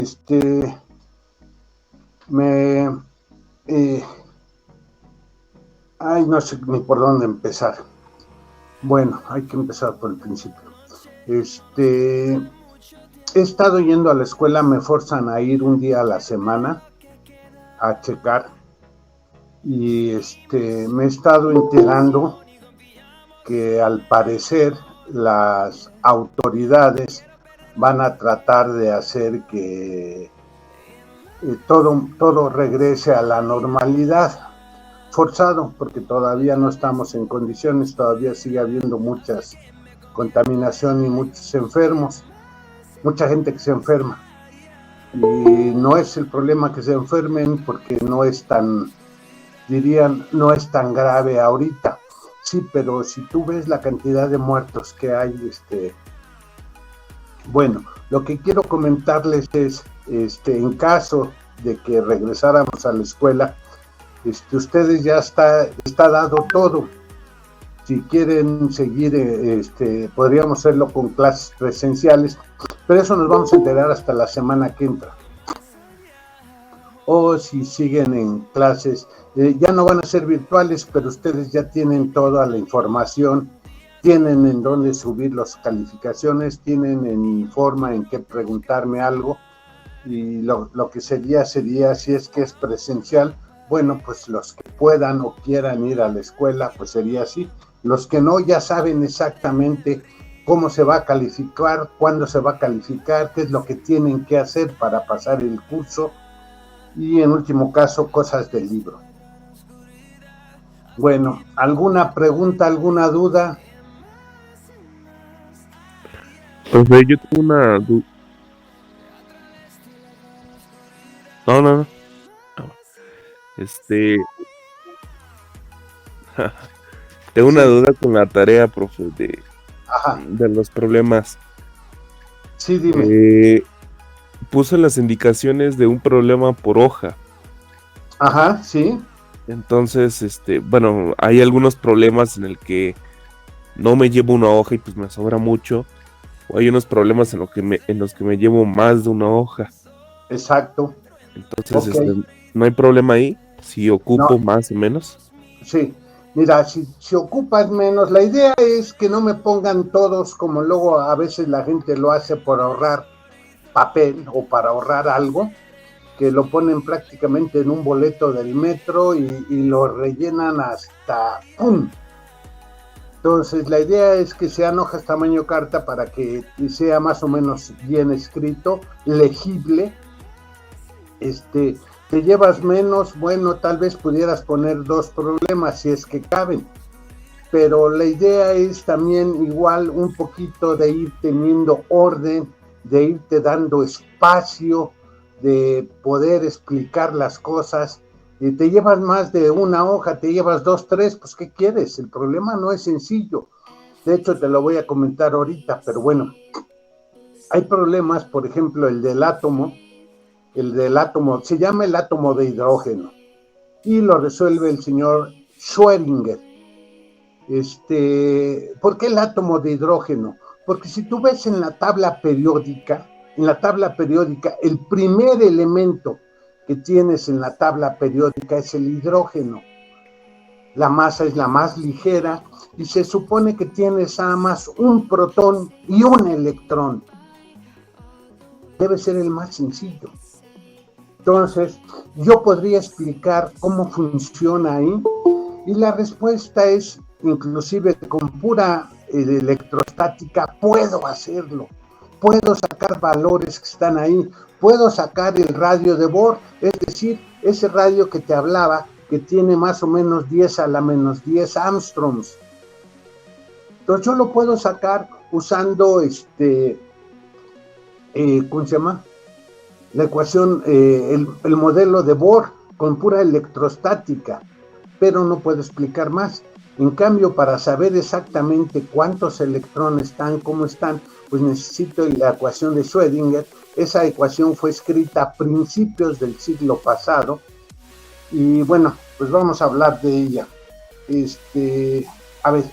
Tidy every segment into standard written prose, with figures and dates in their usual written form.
este, me, eh, no sé ni por dónde empezar. Bueno, hay que empezar por el principio. He estado yendo a la escuela, me forzan a ir un día a la semana a checar y me he estado enterando que al parecer las autoridades van a tratar de hacer que todo regrese a la normalidad, forzado, porque todavía no estamos en condiciones, todavía sigue habiendo muchas contaminación y muchos enfermos, mucha gente que se enferma. Y no es el problema que se enfermen porque no es tan, dirían, no es tan grave ahorita. Sí, pero si tú ves la cantidad de muertos que hay, bueno, lo que quiero comentarles es, en caso de que regresáramos a la escuela, ustedes ya está dado todo. Si quieren seguir, podríamos hacerlo con clases presenciales, pero eso nos vamos a enterar hasta la semana que entra. O si siguen en clases, ya no van a ser virtuales, pero ustedes ya tienen toda la información, tienen en dónde subir las calificaciones, tienen en forma en qué preguntarme algo, y lo que sería, si es que es presencial, bueno, pues los que puedan o quieran ir a la escuela, pues sería así. Los que no, ya saben exactamente cómo se va a calificar, cuándo se va a calificar, qué es lo que tienen que hacer para pasar el curso y en último caso, cosas del libro. Bueno, ¿alguna pregunta, alguna duda? Profe, yo tengo una duda. No. Este, tengo una Sí. duda con la tarea, profe, Ajá. de los problemas. Sí, dime. Puse las indicaciones de un problema por hoja. Ajá, sí. Entonces, bueno, hay algunos problemas en el que no me llevo una hoja y pues me sobra mucho. O hay unos problemas en los que me llevo más de una hoja. Exacto. Entonces, Ok. no hay problema ahí, si ocupo No, más o menos. sí. Mira, si ocupas menos, la idea es que no me pongan todos como luego a veces la gente lo hace por ahorrar papel o para ahorrar algo, que lo ponen prácticamente en un boleto del metro y lo rellenan hasta ¡pum! Entonces la idea es que sean hojas tamaño carta para que sea más o menos bien escrito, legible. Te llevas menos, bueno, tal vez pudieras poner 2 problemas si es que caben, pero la idea es también igual un poquito de ir teniendo orden, de irte dando espacio, de poder explicar las cosas. Te llevas más de una hoja, te llevas 2, 3, pues ¿qué quieres? El problema no es sencillo. De hecho, te lo voy a comentar ahorita, pero bueno, hay problemas, por ejemplo, el del átomo, se llama el átomo de hidrógeno, y lo resuelve el señor Schrödinger. ¿Por qué el átomo de hidrógeno? Porque si tú ves en la tabla periódica, el primer elemento que tienes en la tabla periódica es el hidrógeno. La masa es la más ligera y se supone que tienes nada más un protón y un electrón. Debe ser el más sencillo. Entonces, yo podría explicar cómo funciona ahí y la respuesta es, inclusive con pura electrostática, puedo hacerlo. Puedo sacar valores que están ahí. Puedo sacar el radio de Bohr, es decir, ese radio que te hablaba, que tiene más o menos 10 a la menos 10 Armstrongs. Entonces yo lo puedo sacar usando ¿cómo se llama? La ecuación, el modelo de Bohr con pura electrostática, pero no puedo explicar más. En cambio, para saber exactamente cuántos electrones están, cómo están, pues necesito la ecuación de Schrödinger. Esa ecuación fue escrita a principios del siglo pasado y bueno, pues vamos a hablar de ella. A ver,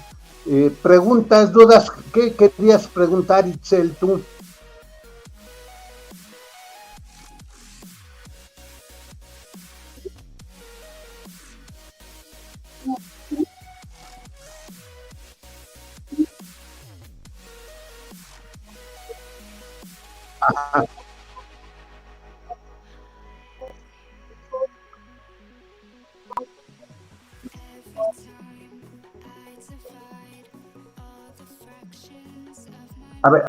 preguntas, dudas, ¿qué querías preguntar, Itzel, tú? A ver,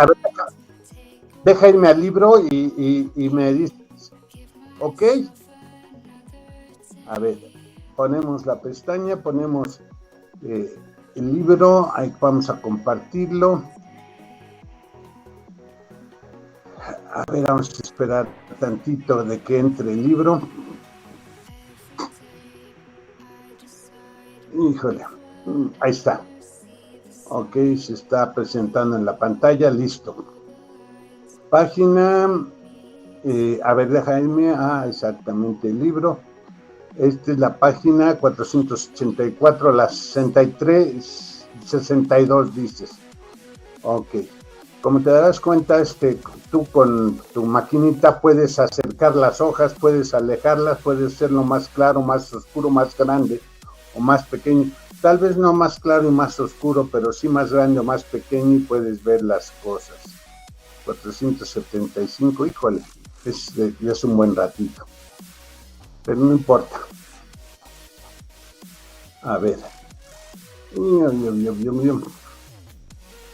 deja irme al libro y me dices, ok. A ver, ponemos la pestaña, ponemos el libro, ahí vamos a compartirlo. A ver, vamos a esperar tantito de que entre el libro. Híjole, ahí está. Ok, se está presentando en la pantalla, listo. Página, a ver, déjame, exactamente el libro. Esta es la página 484, la 63, 62 dices. Ok. Como te darás cuenta, tú con tu maquinita puedes acercar las hojas, puedes alejarlas, puedes hacerlo más claro, más oscuro, más grande o más pequeño. Tal vez no más claro y más oscuro, pero sí más grande o más pequeño y puedes ver las cosas. 475, híjole, es un buen ratito. Pero no importa. A ver.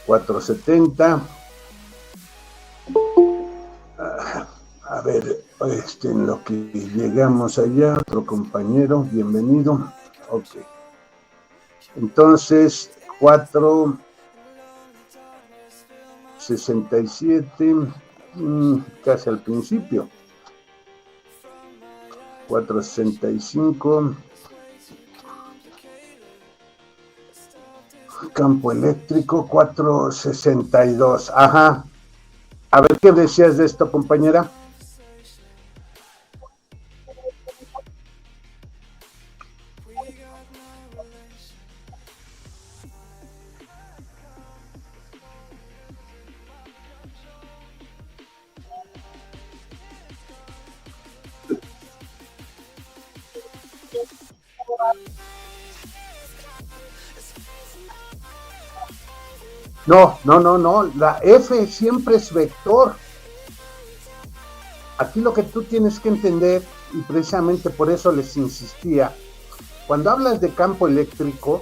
470. A ver, en lo que llegamos allá, otro compañero, bienvenido. Ok. Entonces, 467, casi al principio. 465. Campo eléctrico, 462. Ajá. A ver, ¿qué decías de esto, compañera? No, la F siempre es vector. Aquí lo que tú tienes que entender, y precisamente por eso les insistía, cuando hablas de campo eléctrico,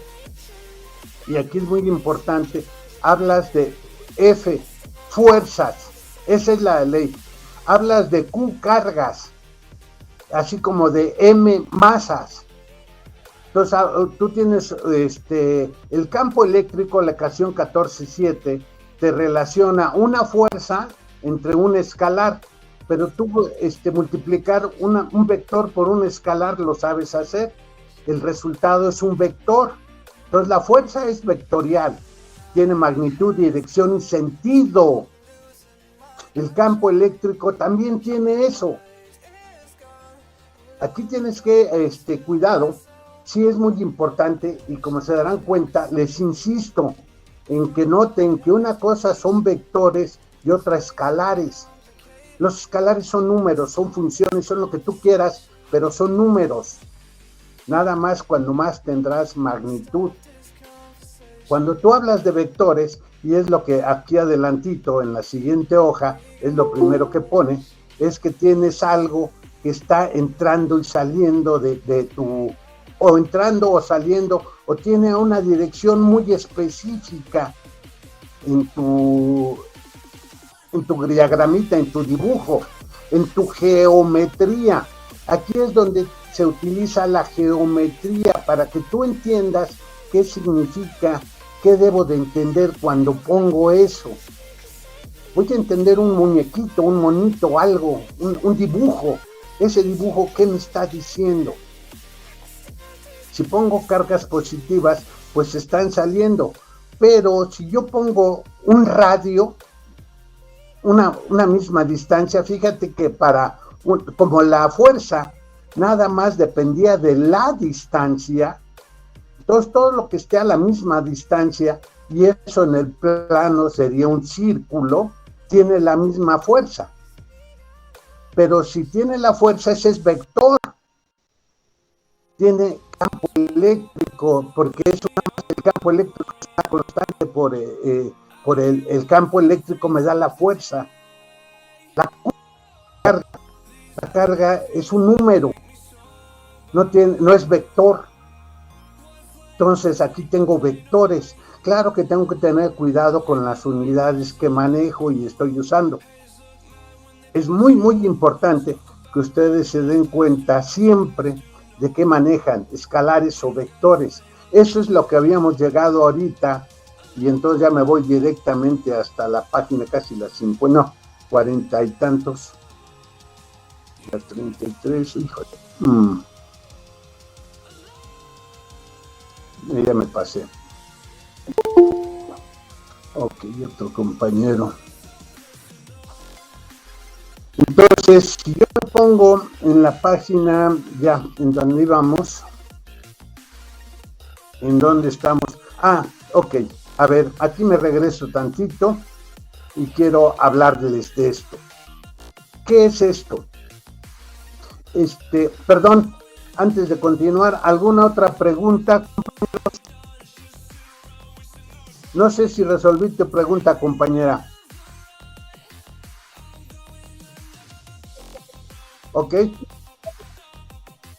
y aquí es muy importante, hablas de F, fuerzas, esa es la ley. Hablas de Q, cargas, así como de M, masas. Entonces, tú tienes el campo eléctrico, la ecuación 14.7, te relaciona una fuerza entre un escalar, pero tú multiplicar un vector por un escalar lo sabes hacer. El resultado es un vector. Entonces, la fuerza es vectorial, tiene magnitud, dirección y sentido. El campo eléctrico también tiene eso. Aquí tienes que, cuidado. Sí es muy importante y como se darán cuenta, les insisto en que noten que una cosa son vectores y otra escalares. Los escalares son números, son funciones, son lo que tú quieras, pero son números. Nada más cuando más tendrás magnitud. Cuando tú hablas de vectores, y es lo que aquí adelantito en la siguiente hoja, es lo primero que pone, es que tienes algo que está entrando y saliendo de tu... o entrando o saliendo, o tiene una dirección muy específica en tu diagramita, en tu dibujo, en tu geometría. Aquí es donde se utiliza la geometría para que tú entiendas qué significa, qué debo de entender cuando pongo eso. Voy a entender un muñequito, un monito, algo, un dibujo. Ese dibujo, ¿qué me está diciendo? Si pongo cargas positivas, pues están saliendo. Pero si yo pongo un radio, una misma distancia, fíjate que como la fuerza nada más dependía de la distancia, entonces todo lo que esté a la misma distancia, y eso en el plano sería un círculo, tiene la misma fuerza. Pero si tiene la fuerza, ese es vector. Tiene campo eléctrico, porque el campo eléctrico está constante por el campo eléctrico me da la fuerza. carga. La carga es un número, no es vector. Entonces aquí tengo vectores. Claro que tengo que tener cuidado con las unidades que manejo y estoy usando. Es muy, muy importante que ustedes se den cuenta siempre de que manejan escalares o vectores. Eso es lo que habíamos llegado ahorita, y entonces ya me voy directamente hasta la página casi las 50, no, 40 y tantos. Las 33, híjole. Ya me pasé. Ok, otro compañero. Entonces, si yo me pongo en la página, ya, en donde íbamos, en donde estamos. Ah, ok, a ver, aquí me regreso tantito y quiero hablarles de esto. ¿Qué es esto? Perdón, antes de continuar, ¿alguna otra pregunta? No sé si resolví tu pregunta, compañera. ¿Ok?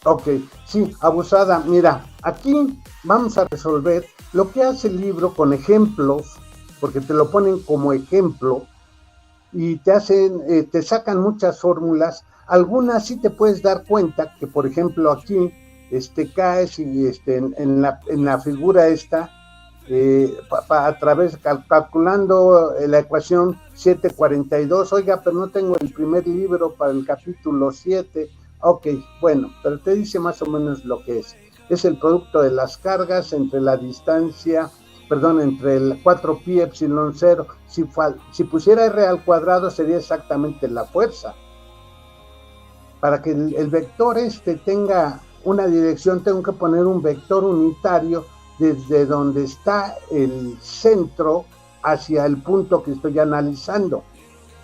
Ok, sí, abusada. Mira, aquí vamos a resolver lo que hace el libro con ejemplos, porque te lo ponen como ejemplo y te sacan muchas fórmulas. Algunas sí te puedes dar cuenta que, por ejemplo, aquí caes y en la figura esta, a través calculando la ecuación 742, oiga, pero no tengo el primer libro para el capítulo 7. Ok, bueno, pero te dice más o menos lo que es. Es el producto de las cargas entre la distancia, entre el 4pi epsilon 0. Si pusiera r al cuadrado sería exactamente la fuerza. Para que el vector tenga una dirección, tengo que poner un vector unitario desde donde está el centro hacia el punto que estoy analizando.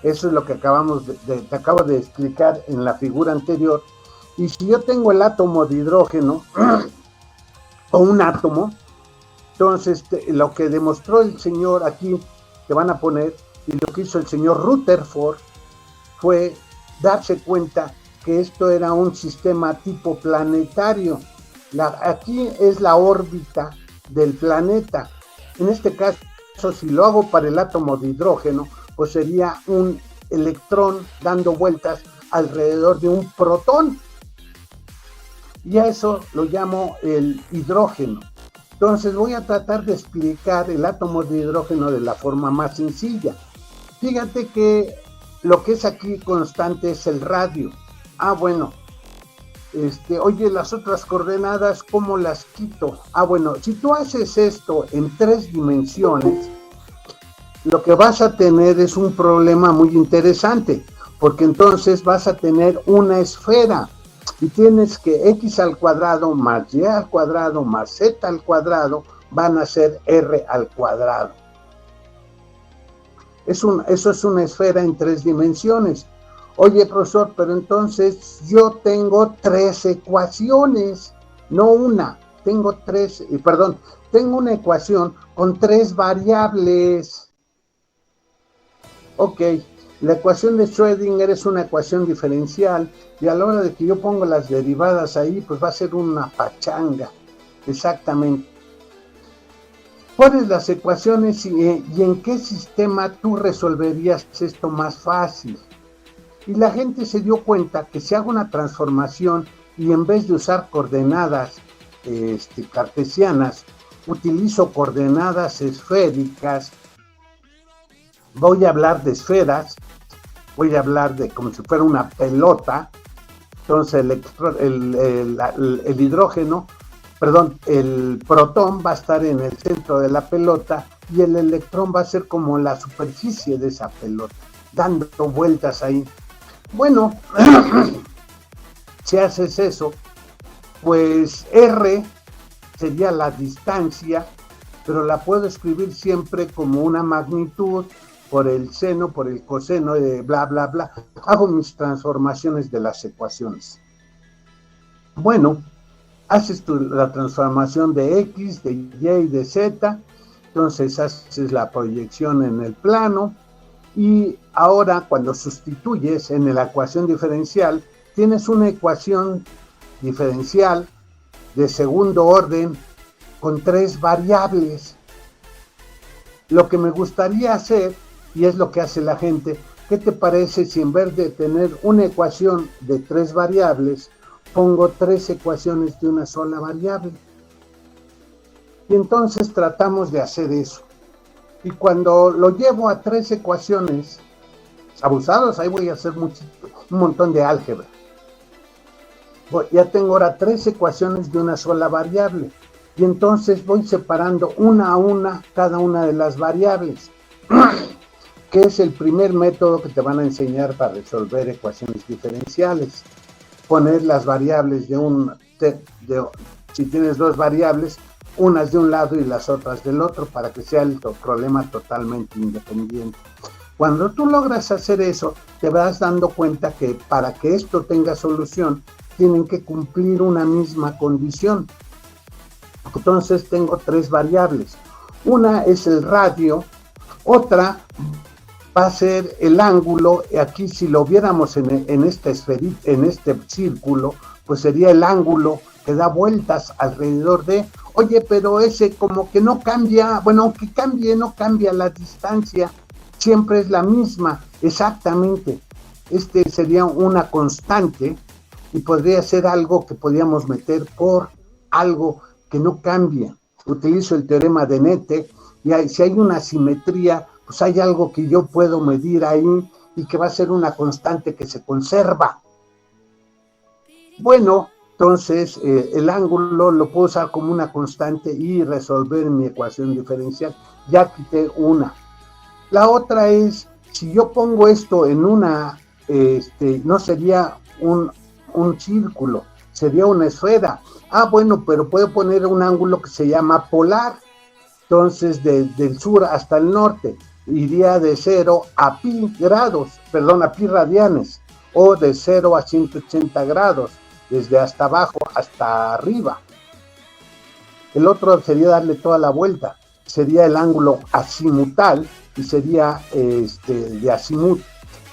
Eso es lo que te acabo de explicar en la figura anterior. Y si yo tengo el átomo de hidrógeno o un átomo, entonces lo que demostró el señor aquí, que van a poner, y lo que hizo el señor Rutherford, fue darse cuenta que esto era un sistema tipo planetario. Aquí es la órbita del planeta. En este caso, si lo hago para el átomo de hidrógeno, pues sería un electrón dando vueltas alrededor de un protón. Y a eso lo llamo el hidrógeno. Entonces voy a tratar de explicar el átomo de hidrógeno de la forma más sencilla. Fíjate que lo que es aquí constante es el radio. Ah, bueno. Oye, las otras coordenadas, ¿cómo las quito? Ah, bueno, si tú haces esto en 3 dimensiones, lo que vas a tener es un problema muy interesante, porque entonces vas a tener una esfera y tienes que x al cuadrado más y al cuadrado más z al cuadrado van a ser r al cuadrado. Eso es una esfera en 3 dimensiones. Oye, profesor, pero entonces yo tengo 3 ecuaciones, no una, tengo una ecuación con 3 variables. Ok, la ecuación de Schrödinger es una ecuación diferencial y a la hora de que yo pongo las derivadas ahí, pues va a ser una pachanga, exactamente. Pones las ecuaciones y en qué sistema tú resolverías esto más fácil. Y la gente se dio cuenta que si hago una transformación y en vez de usar coordenadas cartesianas, utilizo coordenadas esféricas, voy a hablar de esferas, voy a hablar de como si fuera una pelota. Entonces el protón va a estar en el centro de la pelota y el electrón va a ser como la superficie de esa pelota, dando vueltas ahí. Bueno, si haces eso, pues R sería la distancia, pero la puedo escribir siempre como una magnitud por el seno, por el coseno de bla, bla, bla. Hago mis transformaciones de las ecuaciones. Bueno, haces la transformación de X, de Y y de Z, entonces haces la proyección en el plano, Y ahora cuando sustituyes en la ecuación diferencial, tienes una ecuación diferencial de segundo orden con 3 variables. Lo que me gustaría hacer, y es lo que hace la gente, ¿qué te parece si en vez de tener una ecuación de 3 variables, pongo 3 ecuaciones de una sola variable? Y entonces tratamos de hacer eso. Y cuando lo llevo a 3 ecuaciones, abusados, ahí voy a hacer un montón de álgebra. Ya tengo ahora 3 ecuaciones de una sola variable. Y entonces voy separando una a una cada una de las variables, que es el primer método que te van a enseñar para resolver ecuaciones diferenciales. Poner las variables si tienes 2 variables, unas de un lado y las otras del otro, para que sea el problema totalmente independiente. Cuando tú logras hacer eso, te vas dando cuenta que para que esto tenga solución, tienen que cumplir una misma condición. Entonces tengo 3 variables. Una es el radio, otra va a ser el ángulo. Aquí si lo viéramos en este círculo, pues sería el ángulo que da vueltas alrededor de, oye, pero ese como que no cambia, bueno, aunque cambie, no cambia la distancia, siempre es la misma, exactamente. Este sería una constante y podría ser algo que podríamos meter por algo que no cambia. Utilizo el teorema de Nete y si hay una simetría, pues hay algo que yo puedo medir ahí y que va a ser una constante que se conserva. Bueno, entonces el ángulo lo puedo usar como una constante y resolver mi ecuación diferencial. Ya quité una. La otra es, si yo pongo esto en una, no sería un círculo, sería una esfera. Bueno, pero puedo poner un ángulo que se llama polar. Entonces, del sur hasta el norte, iría de 0 a pi radianes, o de 0 a 180 grados, desde hasta abajo hasta arriba. El otro sería darle toda la vuelta, sería el ángulo azimutal, y sería de azimut,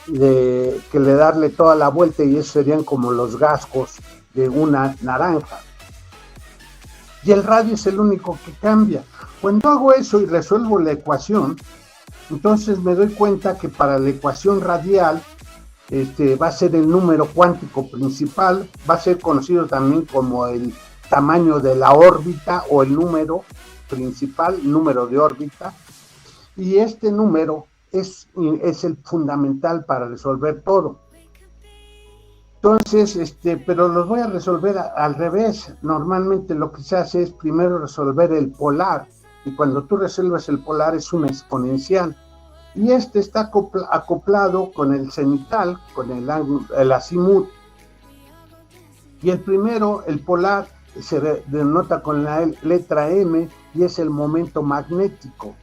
que le darle toda la vuelta, y eso serían como los gascos de una naranja. Y el radio es el único que cambia. Cuando hago eso y resuelvo la ecuación, entonces me doy cuenta que para la ecuación radial va a ser el número cuántico principal, va a ser conocido también como el tamaño de la órbita o el número principal, número de órbita, y este número es el fundamental para resolver todo. Entonces, pero los voy a resolver al revés. Normalmente lo que se hace es primero resolver el polar, y cuando tú resuelves el polar es una exponencial, y está acoplado con el cenital, con el azimut, y el primero, el polar, se denota con la letra M, y es el momento magnético,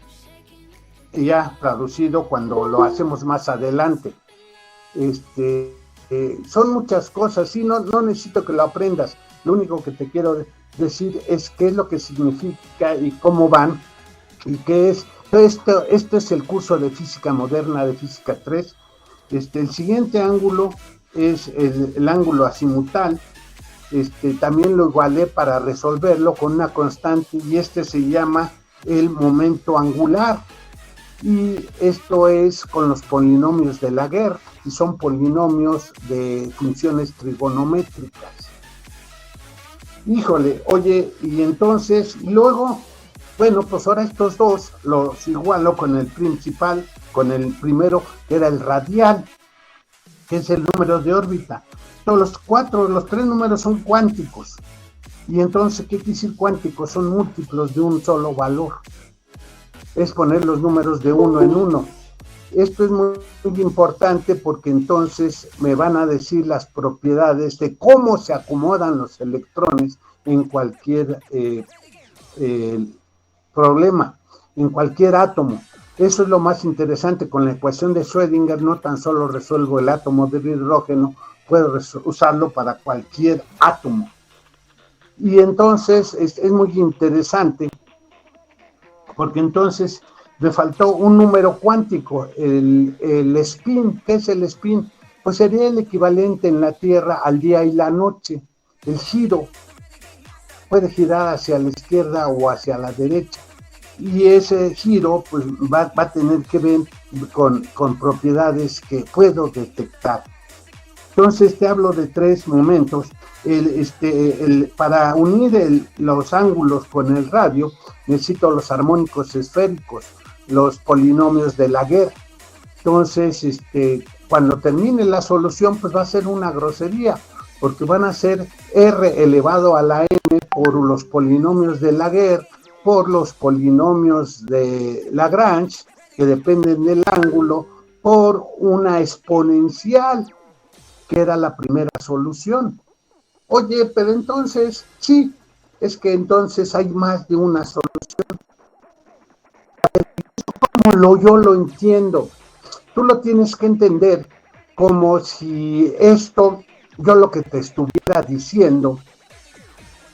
ya traducido cuando lo hacemos más adelante. Son muchas cosas, sí, no necesito que lo aprendas. Lo único que te quiero decir es qué es lo que significa y cómo van, y qué es. Esto es el curso de física moderna, de física 3. El siguiente ángulo es el ángulo azimutal. También lo igualé para resolverlo con una constante, y se llama el momento angular. Y esto es con los polinomios de Laguerre, y son polinomios de funciones trigonométricas. Híjole, oye, y entonces, luego, bueno, pues ahora estos dos los igualo con el principal, con el primero, que era el radial, que es el número de órbita. Todos los 3 números son cuánticos. Y entonces, ¿qué quiere decir cuánticos? Son múltiplos de un solo valor. Es poner los números de uno en uno. Esto es muy, muy importante, porque entonces me van a decir las propiedades de cómo se acomodan los electrones en cualquier problema, en cualquier átomo. Eso es lo más interesante. Con la ecuación de Schrödinger no tan solo resuelvo el átomo de hidrógeno, puedo usarlo para cualquier átomo. Y entonces es muy interesante, porque entonces me faltó un número cuántico, el spin. ¿Qué es el spin? Pues sería el equivalente en la Tierra al día y la noche, el giro. Puede girar hacia la izquierda o hacia la derecha. Y ese giro pues va a tener que ver con propiedades que puedo detectar. Entonces te hablo de 3 momentos. Para unir los ángulos con el radio, necesito los armónicos esféricos, los polinomios de Laguerre. Entonces, cuando termine la solución, pues va a ser una grosería, porque van a ser r elevado a la n por los polinomios de Laguerre, por los polinomios de Lagrange, que dependen del ángulo, por una exponencial, que era la primera solución. Oye, pero entonces, sí, es que entonces hay más de una solución. Yo lo entiendo. Tú lo tienes que entender como si esto, yo lo que te estuviera diciendo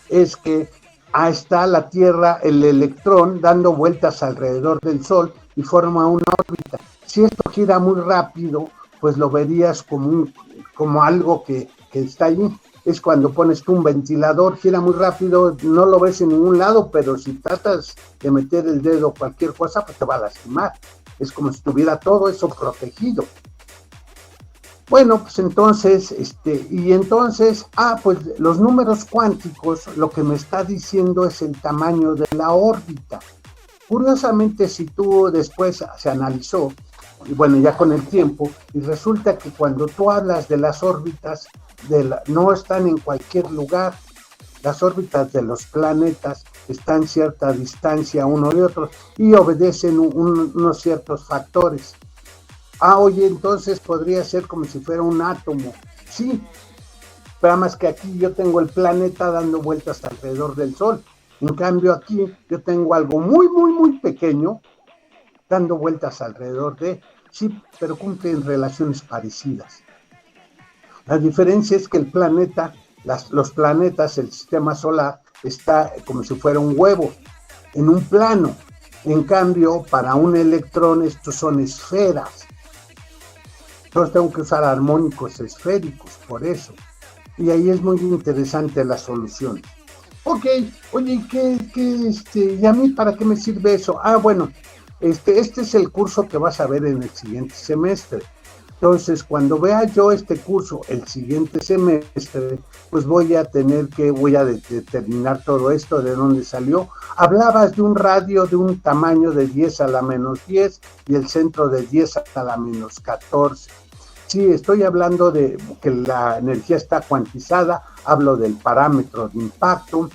es que ahí está la Tierra, el electrón dando vueltas alrededor del Sol y forma una órbita. Si esto gira muy rápido, pues lo verías como algo que está allí. Es cuando pones tú un ventilador, gira muy rápido, no lo ves en ningún lado, pero si tratas de meter el dedo o cualquier cosa, pues te va a lastimar. Es como si estuviera todo eso protegido. Bueno, pues entonces, pues los números cuánticos lo que me está diciendo es el tamaño de la órbita. Curiosamente, si tú después se analizó, y bueno, ya con el tiempo, y resulta que cuando tú hablas de las órbitas, no están en cualquier lugar. Las órbitas de los planetas están a cierta distancia uno de otro y obedecen unos ciertos factores. Oye, entonces podría ser como si fuera un átomo. Sí, pero más que aquí yo tengo el planeta dando vueltas alrededor del Sol. En cambio aquí yo tengo algo muy, muy, muy pequeño dando vueltas alrededor de... Sí, pero cumplen relaciones parecidas. La diferencia es que el planeta, los planetas, el sistema solar, está como si fuera un huevo, en un plano. En cambio, para un electrón, estos son esferas. Entonces tengo que usar armónicos esféricos, por eso. Y ahí es muy interesante la solución. Ok, oye, ¿y a mí para qué me sirve eso? Bueno, este es el curso que vas a ver en el siguiente semestre. Entonces, cuando vea yo este curso el siguiente semestre, pues voy a determinar todo esto, de dónde salió. Hablabas de un radio de un tamaño de 10 a la menos 10 y el centro de 10 a la menos 14. Sí, estoy hablando de que la energía está cuantizada, hablo del parámetro de impacto.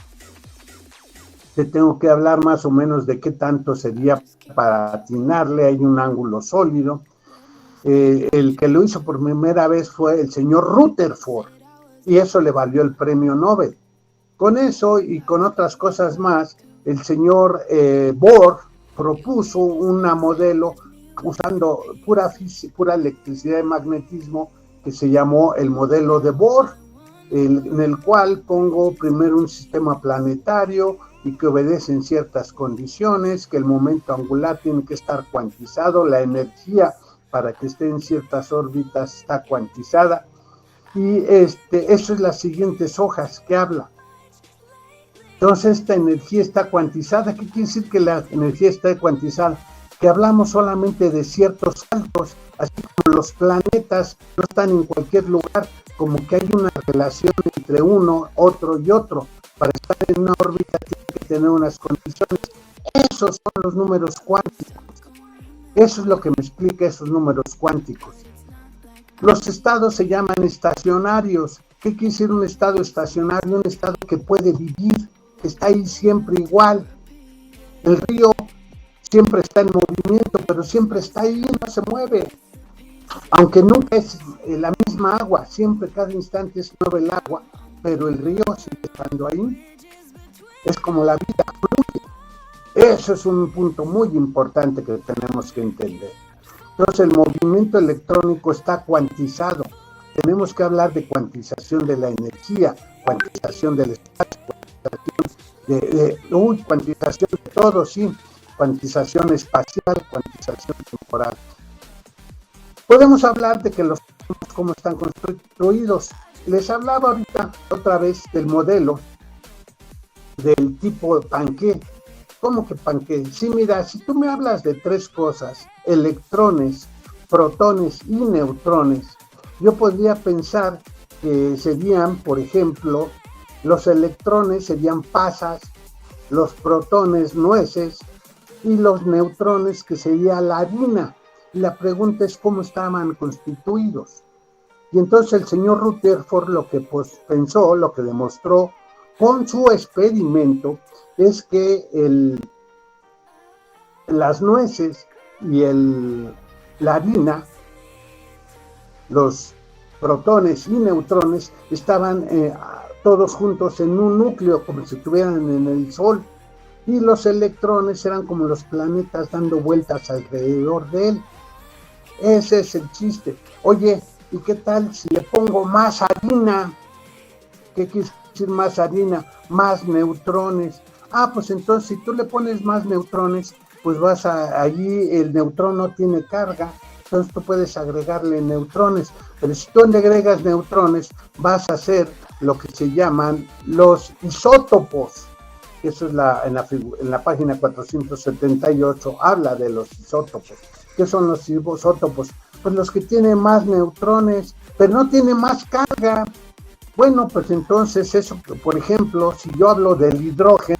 Te tengo que hablar más o menos de qué tanto sería para atinarle, hay un ángulo sólido. El que lo hizo por primera vez fue el señor Rutherford, y eso le valió el premio Nobel. Con eso y con otras cosas más, el señor Bohr propuso un modelo usando pura electricidad y magnetismo que se llamó el modelo de Bohr, en el cual pongo primero un sistema planetario y que obedecen ciertas condiciones, que el momento angular tiene que estar cuantizado, la energía para que esté en ciertas órbitas está cuantizada, y eso es las siguientes hojas que habla. Entonces esta energía está cuantizada. ¿Qué quiere decir que la energía está cuantizada? Que hablamos solamente de ciertos saltos, así como los planetas no están en cualquier lugar, como que hay una relación entre uno, otro y otro. Para estar en una órbita tiene que tener unas condiciones. Esos son los números cuánticos. Eso es lo que me explica esos números cuánticos. Los estados se llaman estacionarios. ¿Qué quiere decir un estado estacionario? Un estado que puede vivir, que está ahí siempre igual. El río siempre está en movimiento, pero siempre está ahí, no se mueve. Aunque nunca es la misma agua, siempre cada instante es nueva el agua, pero el río sigue estando ahí. Es como la vida fluye. Eso es un punto muy importante que tenemos que entender. Entonces el movimiento electrónico está cuantizado. Tenemos que hablar de cuantización de la energía, cuantización del espacio, cuantización de todo, sí. cuantización espacial, cuantización temporal. Podemos hablar de que los átomos, cómo están construidos. Les hablaba ahorita otra vez del modelo del tipo panqué. ¿Cómo que panqué? Sí, mira, si tú me hablas de tres cosas, electrones, protones y neutrones, yo podría pensar que serían, por ejemplo, los electrones serían pasas, los protones nueces y los neutrones que sería la harina. Y la pregunta es cómo estaban constituidos. Y entonces el señor Rutherford lo que pensó, lo que demostró con su experimento es que las nueces y la harina, los protones y neutrones estaban todos juntos en un núcleo, como si estuvieran en el Sol, y los electrones eran como los planetas dando vueltas alrededor de él. Ese es el chiste. Oye, ¿y qué tal si le pongo más harina? ¿Qué quiere decir más harina? Más neutrones. Ah, pues entonces si tú le pones más neutrones, pues allí el neutrón no tiene carga, entonces tú puedes agregarle neutrones, pero si tú le agregas neutrones, vas a hacer lo que se llaman los isótopos. Eso es en la página 478, habla de los isótopos. ¿Qué son los isótopos? Pues los que tienen más neutrones, pero no tienen más carga. Bueno, pues entonces eso, por ejemplo, si yo hablo del hidrógeno,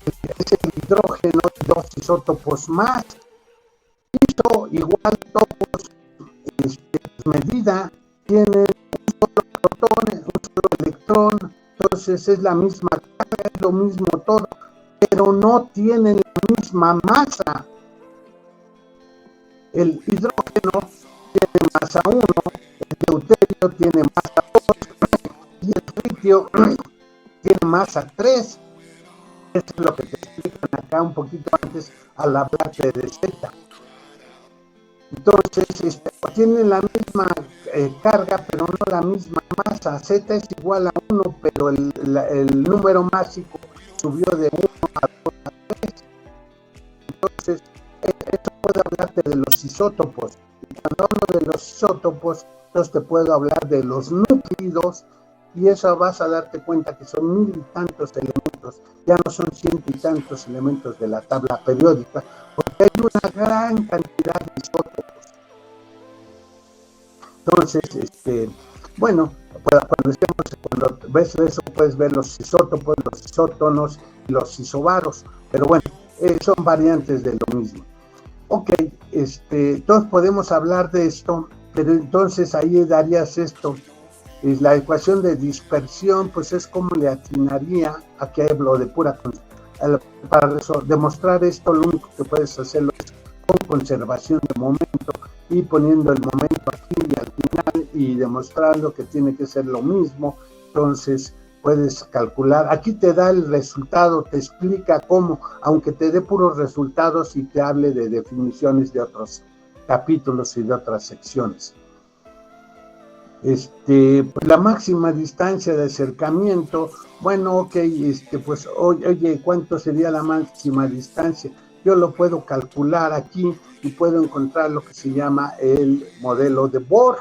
es el hidrógeno de dos isótopos más. Listo, igual todos, medida, tienen un solo protón, un solo electrón, entonces es la misma carga, es lo mismo todo, pero no tienen la misma masa. El hidrógeno tiene masa 1, el deuterio tiene masa 2 y el litio tiene masa 3. Eso es lo que te explican acá un poquito antes al hablarte de Z. Entonces, tienen la misma carga, pero no la misma masa. Z es igual a 1, pero el número másico subió de 1 a 2 a 3. Entonces, esto puede hablarte de los isótopos. Y cuando hablo de los isótopos, entonces te puedo hablar de los núclidos, y eso vas a darte cuenta que son 1000 y tantos elementos, ya no son 100 y tantos elementos de la tabla periódica, porque hay una gran cantidad de isótopos. Entonces, bueno, cuando ves eso, puedes ver los isótopos, los isótonos y los isobaros, pero bueno, son variantes de lo mismo. Ok, entonces podemos hablar de esto, pero entonces ahí darías esto. La ecuación de dispersión, pues es como le atinaría, aquí hablo de pura, para demostrar esto, lo único que puedes hacerlo es con conservación de momento y poniendo el momento aquí y al final y demostrando que tiene que ser lo mismo. Entonces puedes calcular, aquí te da el resultado, te explica cómo, aunque te dé puros resultados y te hable de definiciones de otros capítulos y de otras secciones. La máxima distancia de acercamiento, bueno, ok, pues oye, ¿cuánto sería la máxima distancia? Yo lo puedo calcular aquí y puedo encontrar lo que se llama el modelo de Bohr.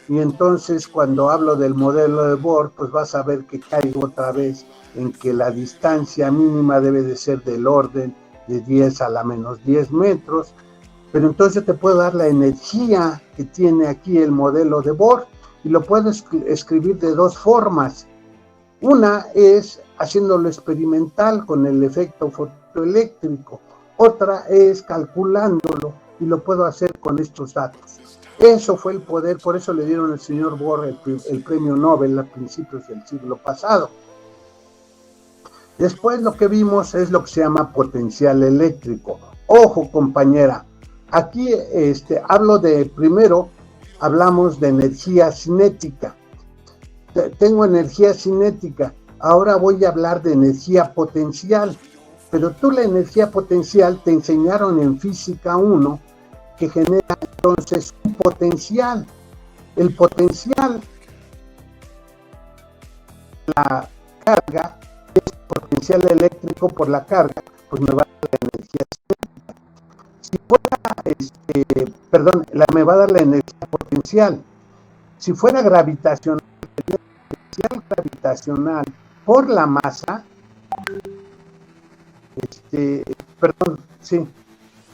Y entonces cuando hablo del modelo de Bohr, pues vas a ver que caigo otra vez en que la distancia mínima debe de ser del orden de 10 a la menos 10 metros. Pero entonces yo te puedo dar la energía que tiene aquí el modelo de Bohr y lo puedo escribir de dos formas. Una es haciéndolo experimental con el efecto fotoeléctrico. Otra es calculándolo y lo puedo hacer con estos datos. Eso fue el poder, por eso le dieron al señor Bohr el premio Nobel a principios del siglo pasado. Después lo que vimos es lo que se llama potencial eléctrico. Ojo, compañera, aquí primero hablamos de energía cinética. Tengo energía cinética, ahora voy a hablar de energía potencial. Pero tú la energía potencial te enseñaron en física 1 que genera entonces un potencial. El potencial, la carga, es potencial eléctrico por la carga. pues me va a dar la energía. Si fuera, me va a dar la energía potencial. Si fuera gravitacional, la energía gravitacional por la masa,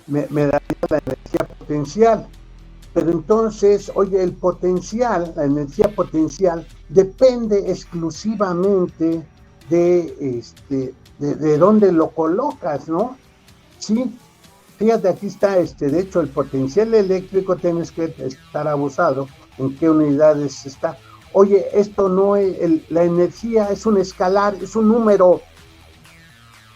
me daría la energía potencial. Pero entonces, oye, la energía potencial depende exclusivamente de dónde lo colocas, ¿no? Sí, fíjate, aquí está, de hecho, el potencial eléctrico tienes que estar abusado en qué unidades está. Oye, esto no es, la energía es un escalar, es un número.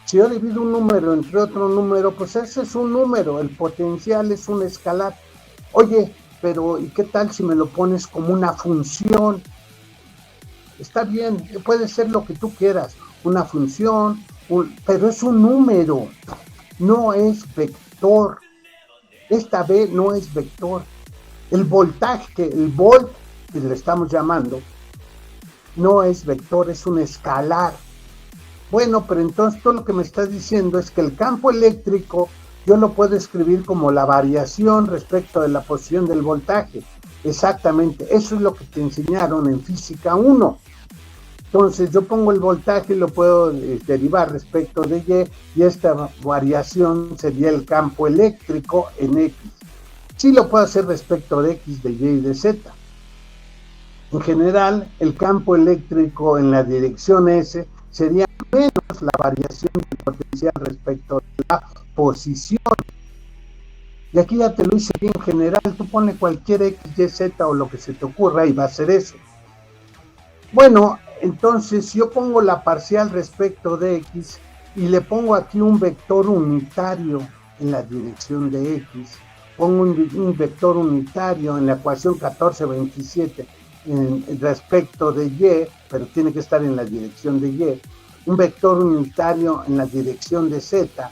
Si yo divido un número entre otro número, pues ese es un número, el potencial es un escalar. Oye, pero ¿y qué tal si me lo pones como una función? Está bien, puede ser lo que tú quieras, una función, pero es un número, no es vector. Esta B no es vector. El voltaje, el volt, que le estamos llamando, no es vector, es un escalar. Bueno, pero entonces todo lo que me estás diciendo es que el campo eléctrico yo lo puedo escribir como la variación respecto de la posición del voltaje. Exactamente, eso es lo que te enseñaron en física 1. Entonces yo pongo el voltaje y lo puedo derivar respecto de Y, y esta variación sería el campo eléctrico en X. Sí lo puedo hacer respecto de X, de Y y de Z. En general, el campo eléctrico en la dirección S sería menos la variación del potencial respecto de la posición. Y aquí ya te lo hice bien general, tú pones cualquier X, Y, Z o lo que se te ocurra y va a ser eso. Bueno, entonces yo pongo la parcial respecto de X y le pongo aquí un vector unitario en la dirección de X. Pongo un vector unitario en la ecuación 1427 respecto de Y, pero tiene que estar en la dirección de Y. Un vector unitario en la dirección de Z,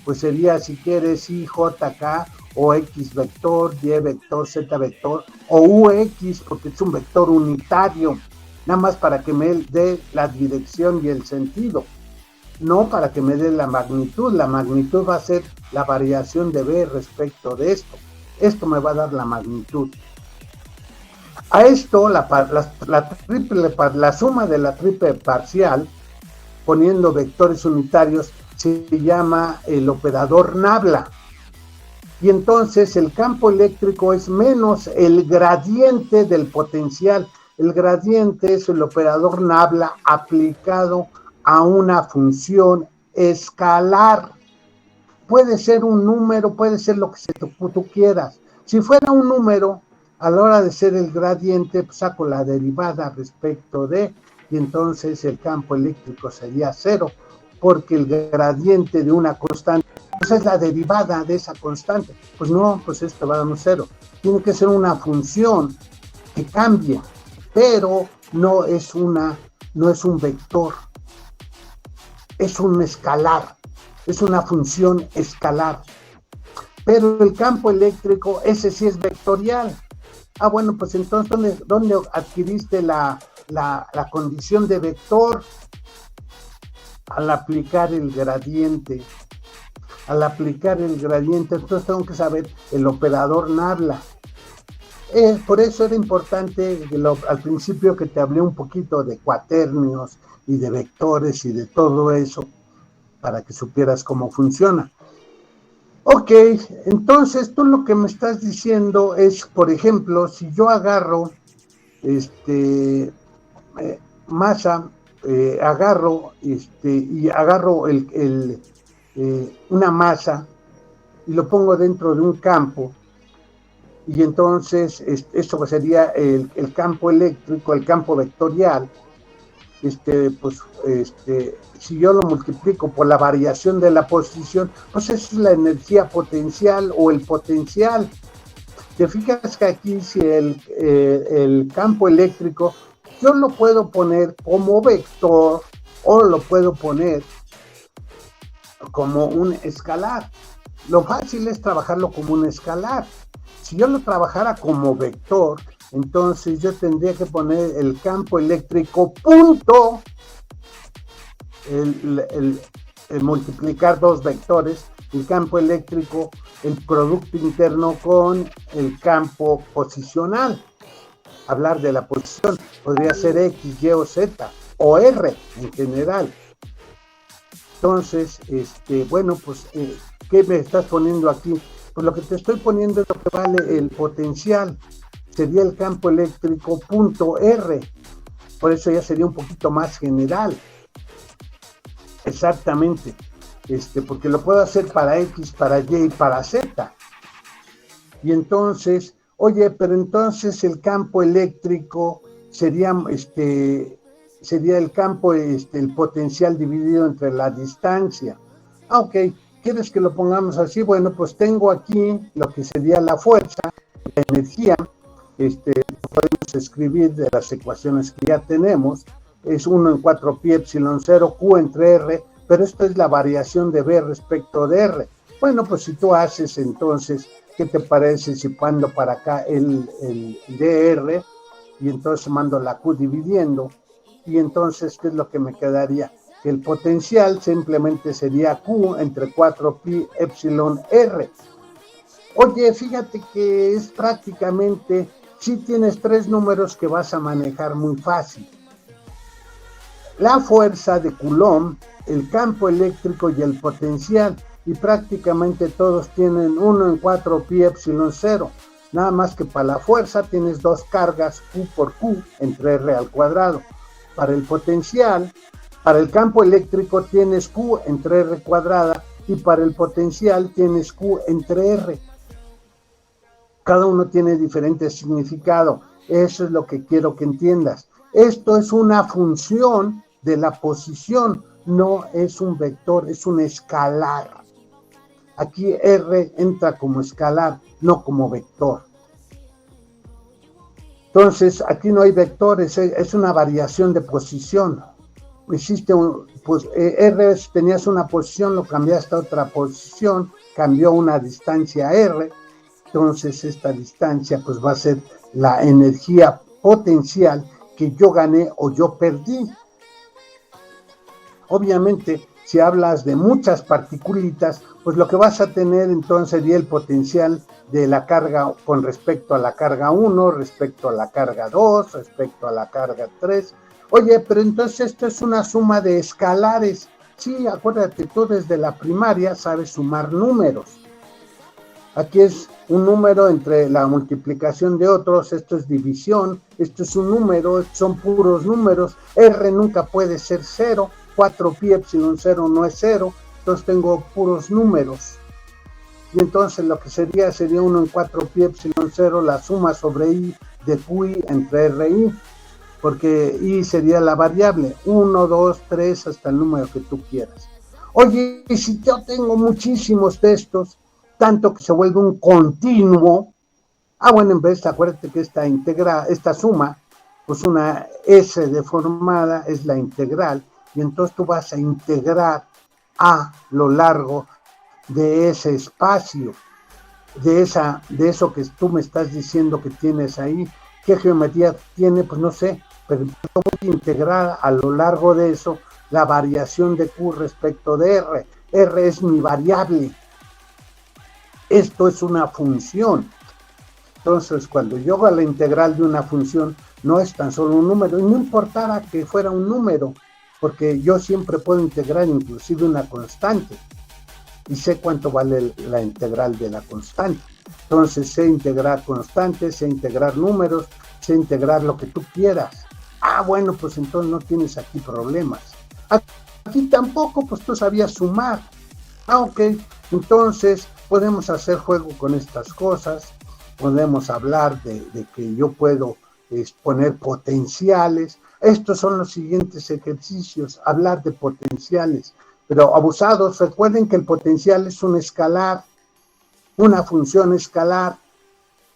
pues sería, si quieres, I, J, K, o X vector, Y vector, Z vector, o UX, porque es un vector unitario, nada más para que me dé la dirección y el sentido, no para que me dé la magnitud. La magnitud va a ser la variación de B respecto de esto. Esto me va a dar la magnitud. A esto, la suma de la triple parcial, poniendo vectores unitarios, se llama el operador Nabla. Y entonces el campo eléctrico es menos el gradiente del potencial. El gradiente es el operador Nabla aplicado a una función escalar. Puede ser un número, puede ser lo que tú quieras. Si fuera un número, a la hora de ser el gradiente, pues saco la derivada respecto de, y entonces el campo eléctrico sería 0, porque el gradiente de una constante, pues es la derivada de esa constante. Pues no, pues esto va a dar un 0. Tiene que ser una función que cambie, pero no es un vector, es un escalar, es una función escalar. Pero el campo eléctrico, ese sí es vectorial. Ah, bueno, pues entonces, ¿dónde adquiriste la condición de vector? Al aplicar el gradiente. Entonces tengo que saber el operador Nabla. Por eso era importante al principio que te hablé un poquito de cuaternios y de vectores y de todo eso, para que supieras cómo funciona. Ok, entonces tú lo que me estás diciendo es, por ejemplo, si yo agarro masa, agarro una masa y lo pongo dentro de un campo, y entonces esto sería el campo eléctrico, el campo vectorial. Si yo lo multiplico por la variación de la posición, pues esa es la energía potencial o el potencial. Te fijas que aquí, si el campo eléctrico, yo lo puedo poner como vector o lo puedo poner como un escalar. Lo fácil es trabajarlo como un escalar. Si yo lo trabajara como vector, entonces yo tendría que poner el campo eléctrico punto multiplicar dos vectores, el campo eléctrico, el producto interno con el campo posicional. Hablar de la posición podría ser X, Y o Z, o R en general. Entonces, bueno, pues, ¿qué me estás poniendo aquí? Pues lo que te estoy poniendo es lo que vale el potencial. Sería el campo eléctrico punto R. Por eso ya sería un poquito más general. Exactamente. Porque lo puedo hacer para X, para Y y para Z. Y entonces, oye, pero entonces el campo eléctrico sería el campo, el potencial dividido entre la distancia. Ok, ¿quieres que lo pongamos así? Bueno, pues tengo aquí lo que sería la fuerza, la energía, lo podemos escribir de las ecuaciones que ya tenemos, es 1 en 4 pi epsilon 0 Q entre R, pero esto es la variación de B respecto de R. Bueno, pues si tú haces entonces, ¿qué te parece si mando para acá el dr y entonces mando la Q dividiendo? Y entonces, ¿qué es lo que me quedaría? Que el potencial simplemente sería Q entre 4 pi epsilon R. Oye, fíjate que es prácticamente, si tienes tres números que vas a manejar muy fácil. La fuerza de Coulomb, el campo eléctrico y el potencial, y prácticamente todos tienen 1 en 4 pi epsilon 0. Nada más que para la fuerza tienes dos cargas Q por Q entre R al cuadrado. Para el potencial, para el campo eléctrico tienes Q entre R cuadrada y para el potencial tienes Q entre R. Cada uno tiene diferente significado. Eso es lo que quiero que entiendas. Esto es una función de la posición, no es un vector, es un escalar. Aquí R entra como escalar, no como vector. Entonces, aquí no hay vectores, es una variación de posición. R, tenías una posición, lo cambiaste a otra posición, cambió una distancia R, entonces esta distancia pues va a ser la energía potencial que yo gané o yo perdí. Obviamente, si hablas de muchas particulitas, pues lo que vas a tener entonces sería el potencial de la carga con respecto a la carga 1, respecto a la carga 2, respecto a la carga 3. Oye, pero entonces esto es una suma de escalares. Sí, acuérdate, tú desde la primaria sabes sumar números. Aquí es un número entre la multiplicación de otros, esto es división, esto es un número, son puros números. R nunca puede ser 0, 4 pi epsilon 0 no es 0, entonces tengo puros números. Y entonces lo que sería 1 en 4 pi epsilon 0, la suma sobre I de QI entre RI, porque I sería la variable, 1, 2, 3, hasta el número que tú quieras. Oye, y si yo tengo muchísimos de estos, tanto que se vuelve un continuo, bueno, en vez de, acuérdate que esta suma, pues una S deformada es la integral, y entonces tú vas a integrar a lo largo de ese espacio, de eso que tú me estás diciendo que tienes ahí. ¿Qué geometría tiene? Pues no sé, pero yo voy a integrar a lo largo de eso la variación de Q respecto de R. R es mi variable. Esto es una función. Entonces, cuando yo hago la integral de una función, no es tan solo un número, y no importara que fuera un número, porque yo siempre puedo integrar inclusive una constante, y sé cuánto vale la integral de la constante. Entonces, sé integrar constantes, sé integrar números, sé integrar lo que tú quieras. Bueno, pues entonces no tienes aquí problemas. Aquí tampoco, pues tú sabías sumar. Ok, entonces podemos hacer juego con estas cosas, podemos hablar de que yo puedo poner potenciales. Estos son los siguientes ejercicios, hablar de potenciales, pero abusados. Recuerden que el potencial es un escalar, una función escalar.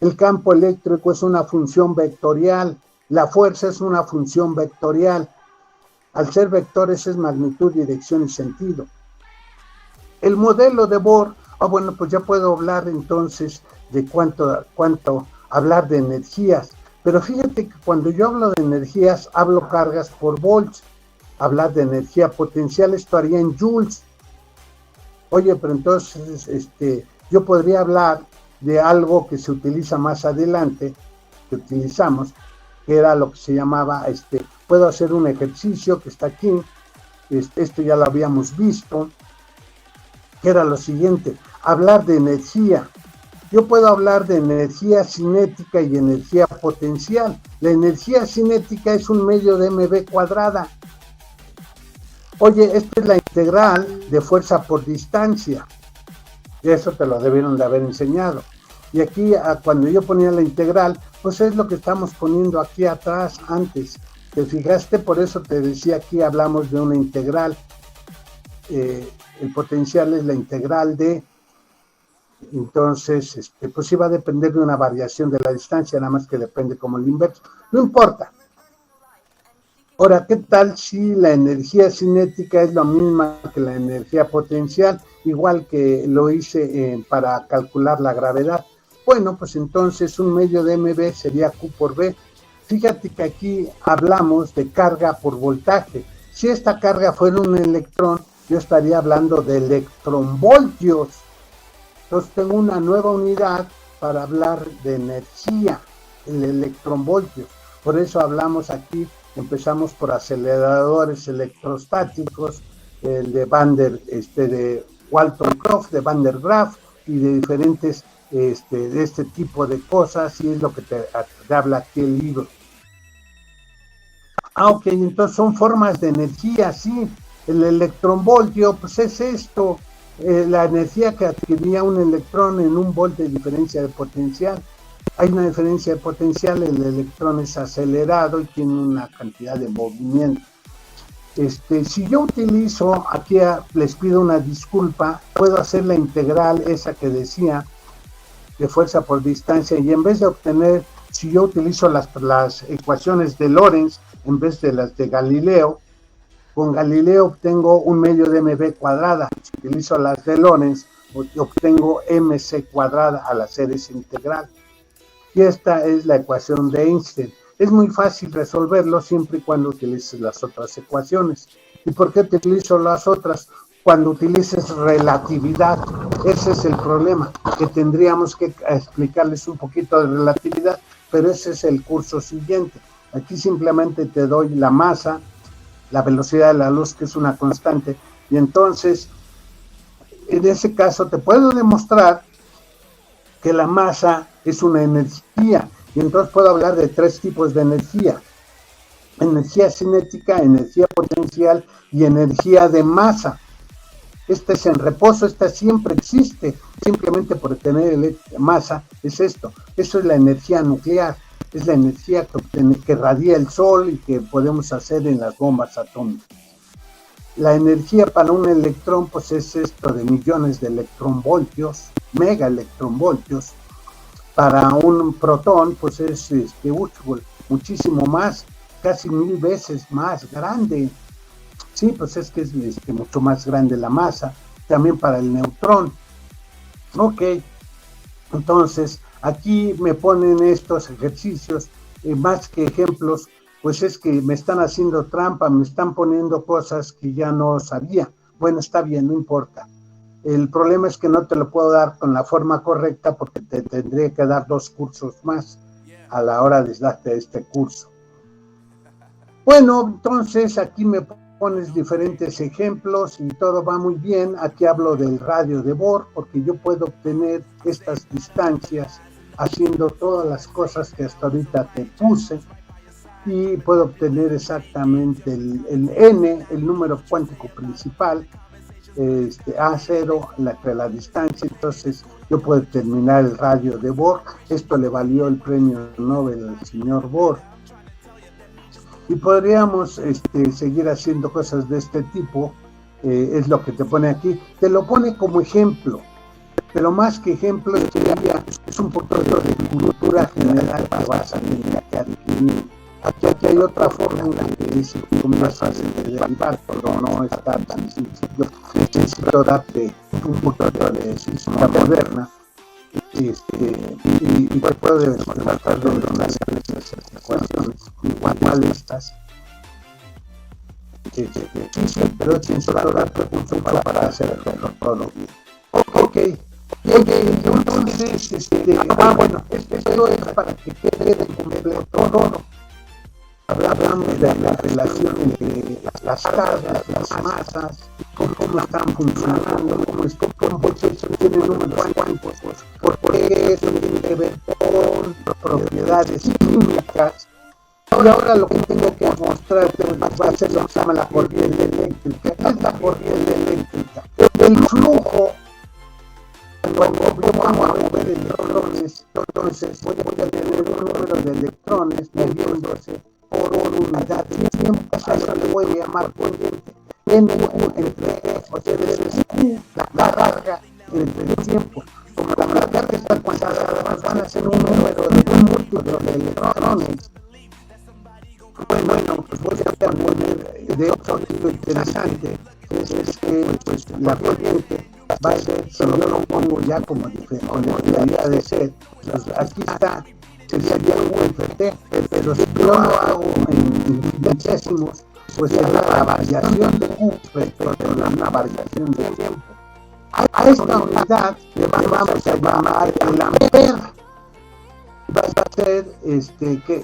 El campo eléctrico es una función vectorial, la fuerza es una función vectorial. Al ser vectores es magnitud, dirección y sentido. El modelo de Bohr, bueno, pues ya puedo hablar entonces de cuánto hablar de energías. Pero fíjate que cuando yo hablo de energías, hablo cargas por volts. Hablar de energía potencial, esto haría en joules. Oye, pero entonces yo podría hablar de algo que se utiliza más adelante, que utilizamos, que era lo que se llamaba, puedo hacer un ejercicio que está aquí, esto ya lo habíamos visto, que era lo siguiente, hablar de energía. Yo puedo hablar de energía cinética y energía potencial. La energía cinética es un medio de mv cuadrada. Oye, esta es la integral de fuerza por distancia. Y eso te lo debieron de haber enseñado. Y aquí, cuando yo ponía la integral, pues es lo que estamos poniendo aquí atrás antes. ¿Te fijaste? Por eso te decía, aquí hablamos de una integral. El potencial es la integral de... Entonces, pues sí va a depender de una variación de la distancia, nada más que depende como el inverso. No importa. Ahora, ¿qué tal si la energía cinética es la misma que la energía potencial? Igual que lo hice para calcular la gravedad. Bueno, pues entonces un medio de mv sería Q por V. Fíjate que aquí hablamos de carga por voltaje. Si esta carga fuera un electrón, yo estaría hablando de electronvoltios. Entonces tengo una nueva unidad para hablar de energía, el electronvoltio. Por eso hablamos aquí, empezamos por aceleradores electrostáticos, el de de Walton-Croft, de Van der Graaf y de diferentes de este tipo de cosas, y es lo que te habla aquí el libro. Ok, entonces son formas de energía, sí. El electronvoltio, pues es esto. La energía que adquiría un electrón en un volt de diferencia de potencial. Hay una diferencia de potencial, el electrón es acelerado y tiene una cantidad de movimiento. Si yo utilizo, aquí les pido una disculpa, puedo hacer la integral esa que decía de fuerza por distancia, y en vez de obtener, si yo utilizo las ecuaciones de Lorentz en vez de las de Galileo, con Galileo obtengo un medio de mv cuadrada. Si utilizo las de Lorentz, obtengo mc cuadrada al hacer esa integral. Y esta es la ecuación de Einstein. Es muy fácil resolverlo siempre y cuando utilices las otras ecuaciones. ¿Y por qué utilizo las otras? Cuando utilices relatividad. Ese es el problema, que tendríamos que explicarles un poquito de relatividad, pero ese es el curso siguiente. Aquí simplemente te doy la masa, la velocidad de la luz, que es una constante, y entonces en ese caso te puedo demostrar que la masa es una energía, y entonces puedo hablar de tres tipos de energía: energía cinética, energía potencial y energía de masa. Esta es en reposo, esta siempre existe, simplemente por tener masa es esto. Eso es la energía nuclear, es la energía que radia el Sol y que podemos hacer en las bombas atómicas. La energía para un electrón, pues es esto de millones de electronvoltios, megaelectronvoltios. Para un protón, pues es muchísimo más, casi 1000 veces más grande. Sí, pues es que es mucho más grande la masa. También para el neutrón. Ok, entonces aquí me ponen estos ejercicios, más que ejemplos, pues es que me están haciendo trampa, me están poniendo cosas que ya no sabía. Bueno, está bien, no importa. El problema es que no te lo puedo dar con la forma correcta, porque te tendría que dar 2 cursos más a la hora de darte este curso. Bueno, entonces aquí me pones diferentes ejemplos y todo va muy bien. Aquí hablo del radio de Bohr, porque yo puedo obtener estas distancias haciendo todas las cosas que hasta ahorita te puse, y puedo obtener exactamente el n, el número cuántico principal, A0, la distancia. Entonces yo puedo determinar el radio de Bohr. Esto le valió el premio Nobel al señor Bohr. Y podríamos seguir haciendo cosas de este tipo. Es lo que te pone aquí. Te lo pone como ejemplo, pero más que ejemplo es un poquito de cultura general que vas a tener que adquirir. Aquí hay otra fórmula que es más fácil de derivar, pero no es tan sencillo. Necesito darte un poquito de física moderna, y puedo tratar de hacer esas ecuaciones igual estas. sí, pero es censurado el recurso para hacerlo todo bien. Ok, entonces, bueno, esto es para que quede de completo todo. Hablamos de la relación entre las cargas, las masas, cómo están funcionando, cómo tienen números cuánticos, porque eso tiene que ver con propiedades químicas. Y ahora lo que tengo que mostrarte va a ser lo que se llama la corriente eléctrica. ¿Qué es la corriente eléctrica? El flujo, cuando yo vamos a mover electrones, entonces voy a tener un número de electrones moviéndose por una unidad de tiempo. A eso le voy a llamar corriente. Entre o sea, la carga entre el tiempo. Como la carga está cuadrada, van a ser un número de un múltiplo de electrones. Bueno, pues voy a poner de otro tipo interesante, es que pues, la corriente va a ser, si yo lo pongo ya como debería de ser, pues aquí está, sería UFT, pero si yo lo hago en millésimos, pues es la variación de Q respecto a una variación de tiempo. A esta unidad le vamos a llamar el amper. Va a ser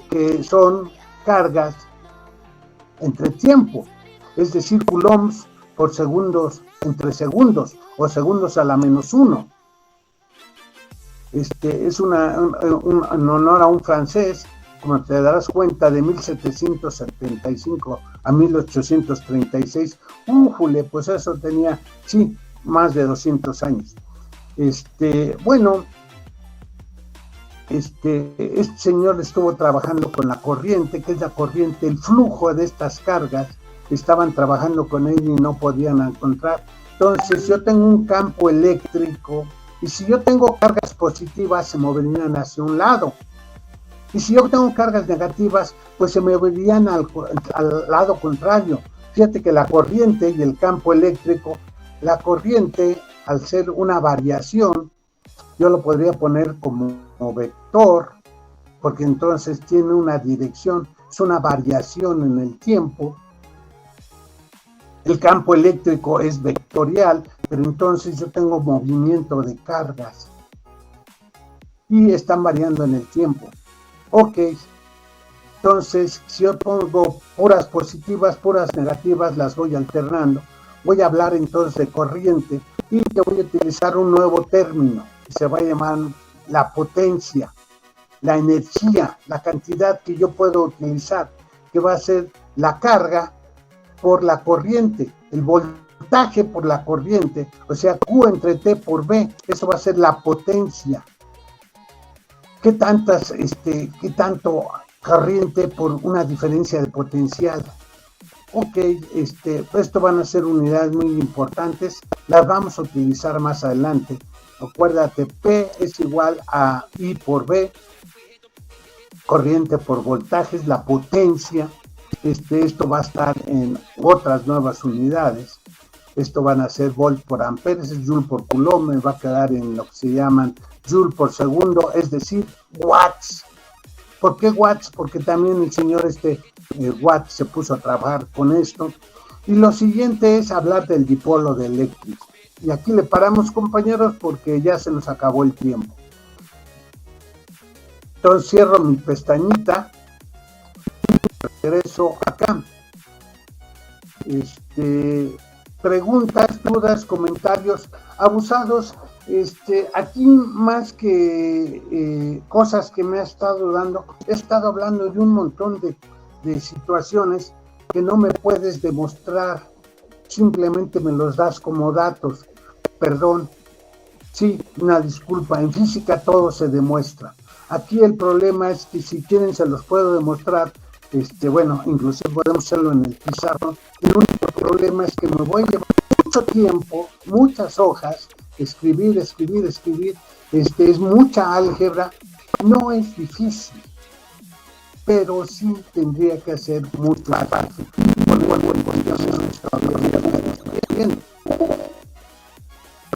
que son cargas entre tiempo, es decir, coulombs por segundos entre segundos o segundos a la -1. Es en honor a un francés, como te darás cuenta, de 1775 a 1836. Pues eso tenía, sí, más de 200 años. Bueno, este señor estuvo trabajando con la corriente, que es la corriente, el flujo de estas cargas, estaban trabajando con él y no podían encontrar. Entonces yo tengo un campo eléctrico y si yo tengo cargas positivas se moverían hacia un lado y si yo tengo cargas negativas pues se moverían al lado contrario. Fíjate que la corriente y el campo eléctrico, la corriente al ser una variación, yo lo podría poner como vector, porque entonces tiene una dirección, es una variación en el tiempo. El campo eléctrico es vectorial, pero entonces yo tengo movimiento de cargas y están variando en el tiempo. Ok, entonces si yo pongo puras positivas, puras negativas, las voy alternando. Voy a hablar entonces de corriente y te voy a utilizar un nuevo término que se va a llamar la potencia, la energía, la cantidad que yo puedo utilizar, que va a ser la carga por la corriente, el voltaje por la corriente, o sea, Q entre T por B, eso va a ser la potencia. ¿Qué tanto corriente por una diferencia de potencial? Ok, esto van a ser unidades muy importantes, las vamos a utilizar más adelante. Acuérdate, P es igual a I por B, corriente por voltaje es la potencia. Esto va a estar en otras nuevas unidades. Esto van a ser volt por ampere, es joule por coulomb, me va a quedar en lo que se llaman joule por segundo, es decir, watts. ¿Por qué watts? Porque también el señor Watt se puso a trabajar con esto. Y lo siguiente es hablar del dipolo de eléctrico. Y aquí le paramos, compañeros, porque ya se nos acabó el tiempo. Entonces cierro mi pestañita y regreso acá. Preguntas, dudas, comentarios, abusados. Aquí más que cosas que me ha estado dando, he estado hablando de un montón de situaciones que no me puedes demostrar, simplemente me los das como datos. Perdón, sí, una disculpa, en física todo se demuestra. Aquí el problema es que si quieren se los puedo demostrar, bueno, inclusive podemos hacerlo en el pizarrón. El único problema es que me voy a llevar mucho tiempo, muchas hojas, escribir, es mucha álgebra, no es difícil, pero sí tendría que hacer mucho fácil.